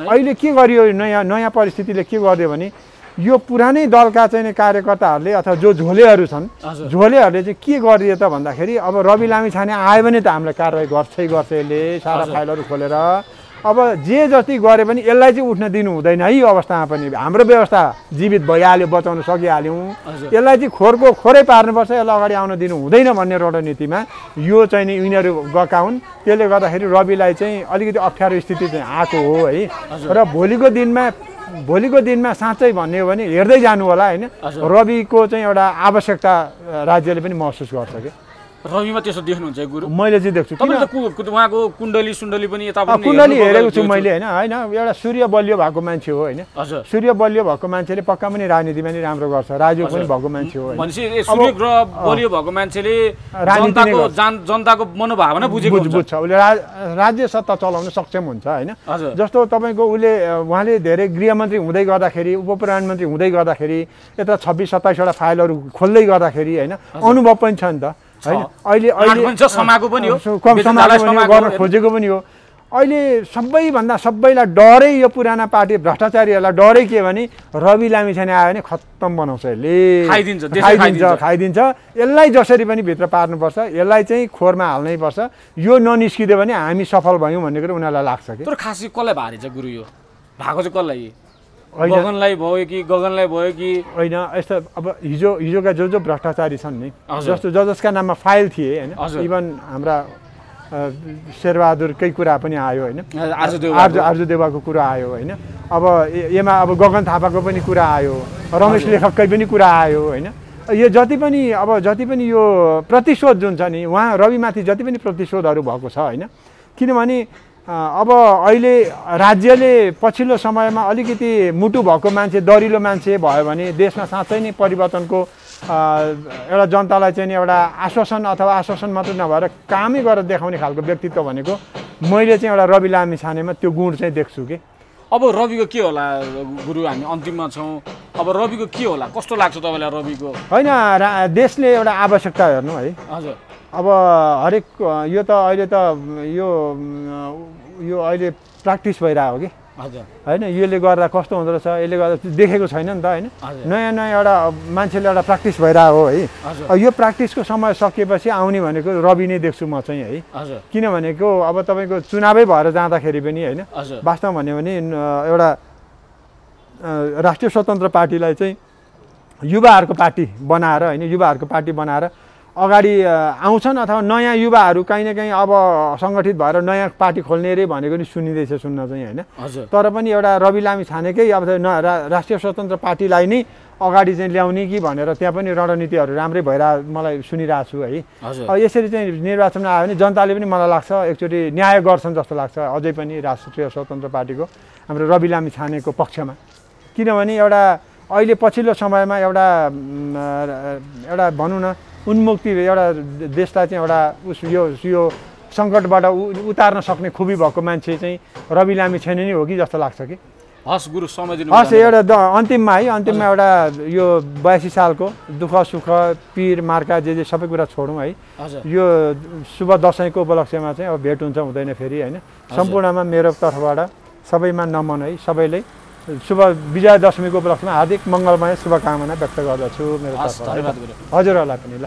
अहिले के गरियो नयाँ परिस्थितिले के गरिदियो भने यो पुरानै दलका चाहिँ कार्यकर्ताहरूले अथवा जो झोलेहरू छन् झोलेहरूले चाहिँ के गरिदियो त भन्दाखेरि अब रवि लामिछाने आयो भने त हामीलाई कारवाही गर्छ यसले सारा फाइलहरू खोलेर अब जे जति गरे पनि यसलाई चाहिँ उठ्न दिनु हुँदैन है यो अवस्थामा पनि हाम्रो व्यवस्था जीवित भइहाल्यो बचाउन सकिहाल्यौँ यसलाई चाहिँ खोरै पार्नुपर्छ यसलाई अगाडि आउन दिनु हुँदैन भन्ने रणनीतिमा यो चाहिँ नि यिनीहरू गएका हुन् त्यसले गर्दाखेरि रविलाई चाहिँ अलिकति अप्ठ्यारो स्थिति चाहिँ आएको हो है र भोलिको दिनमा साँच्चै भन्ने हो भने हेर्दै जानु होला होइन रविको चाहिँ एउटा आवश्यकता राज्यले पनि महसुस गर्छ कि रविमा त्यसो देख्नुहुन्छ गुरु मैले चाहिँ देख्छु उहाँको कुण्डली सुण्डली पनि यता कुण्डली हेरेको छु मैले होइन एउटा सूर्य बलियो भएको मान्छे हो होइन सूर्य बलियो भएको मान्छेले पक्का पनि राजनीतिमा नि राम्रो गर्छ राजु पनि भएको मान्छे हो सूर्य ग्रह बलियो भएको मान्छेले जनताको मनोभावना बुझ्छ उसले राज्य सत्ता चलाउन सक्षम हुन्छ होइन जस्तो तपाईँको उहाँले धेरै गृहमन्त्री हुँदै गर्दाखेरि उप प्रधानमन्त्री हुँदै गर्दाखेरि यता 26-27वटा फाइलहरू खोल्दै गर्दाखेरि होइन अनुभव पनि छ नि त होइन अहिले समाको पनि हो गर्न खोजेको पनि हो अहिले सबैलाई डरै यो पुराना पार्टी भ्रष्टाचारीहरूलाई डरै के भने रवि लामिछाने आयो भने खत्तम बनाउँछ यसले खाइदिन्छ यसलाई जसरी पनि भित्र पार्नुपर्छ यसलाई चाहिँ खोरमा हाल्नै पर्छ यो ननिस्किदियो भने हामी सफल भयौँ भन्ने कुरो उनीहरूलाई लाग्छ कि तर खासै कसलाई भारी छ गुरु यो भएको चाहिँ कसलाई गगनलाई भयो कि होइन यस्तो अब हिजोका जो भ्रष्टाचारी छन् नि जस्तो जसका नाममा फाइल थिए होइन इभन हाम्रा शेरबहादुरकै कुरा पनि आयो होइन आर्जु देवाको कुरा आयो होइन अब यसमा अब गगन थापाको पनि कुरा आयो रमेश लेखककै पनि कुरा आयो होइन यो जति पनि यो प्रतिशोध जुन छ नि उहाँ रविमाथि जति पनि प्रतिशोधहरू भएको छ होइन किनभने अब अहिले राज्यले पछिल्लो समयमा अलिकति मुटु भएको मान्छे दरिलो मान्छे भयो भने देशमा साँच्चै नै परिवर्तनको एउटा जनतालाई चाहिँ एउटा आश्वासन मात्र नभएर कामै गरेर देखाउने खालको व्यक्तित्व भनेको मैले चाहिँ एउटा रवि लामिछानेमा त्यो गुण चाहिँ देख्छु कि अब रविको के होला गुरु हामी अन्तिममा छौँ अब रविको के होला कस्तो लाग्छ तपाईँलाई रविको होइन देशले एउटा आवश्यकता हेर्नु है हजुर अब हरेक यो त अहिले त यो अहिले प्र्याक्टिस भइरहेको हो कि होइन यसले गर्दा कस्तो हुँदो रहेछ यसले गर्दा देखेको छैन नि त होइन नयाँ एउटा मान्छेले एउटा प्र्याक्टिस भइरहेको हो है यो प्र्याक्टिसको समय सकिएपछि आउने भनेको रवि नै देख्छु म चाहिँ है किनभनेको अब तपाईँको चुनावै भएर जाँदाखेरि पनि होइन वास्तवमा भन्यो भने एउटा राष्ट्रिय स्वतन्त्र पार्टीलाई चाहिँ युवाहरूको पार्टी बनाएर अगाडि आउँछन् अथवा नयाँ युवाहरू कहीँ न कहीँ अब सङ्गठित भएर नयाँ पार्टी खोल्ने रे भनेको नि सुनिँदैछ सुन्न चाहिँ होइन तर पनि एउटा रवि लामिछानेकै अब राष्ट्रिय स्वतन्त्र पार्टीलाई नै अगाडि चाहिँ ल्याउने कि भनेर त्यहाँ पनि रणनीतिहरू राम्रै भइरहेको मलाई सुनिरहेको छु है यसरी चाहिँ निर्वाचनमा आयो भने जनताले पनि मलाई लाग्छ एकचोटि न्याय गर्छन् जस्तो लाग्छ अझै पनि राष्ट्रिय स्वतन्त्र पार्टीको हाम्रो रवि लामिछानेको पक्षमा किनभने एउटा अहिले पछिल्लो समयमा एउटा भनौँ न उन्मुक्ति एउटा देशलाई चाहिँ एउटा यो सङ्कटबाट उतार्न सक्ने खुबी भएको मान्छे चाहिँ रवि लामिछाने नै हो कि जस्तो लाग्छ कि हस् गुरु समय दिनु हस् एउटा अन्तिममा एउटा यो 82 सालको दुःख सुख पीर मार्का जे सबै कुरा छोडौँ है यो शुभ दसैँको उपलक्ष्यमा चाहिँ अब भेट हुन्छ हुँदैन फेरि होइन सम्पूर्णमा मेरो तर्फबाट सबैमा नमन है सबैले शुभ विजया दशमीको उपलक्ष्यमा हार्दिक मङ्गलमय शुभकामना व्यक्त गर्दछु मेरो तर्फबाट हजुरहरूलाई पनि ल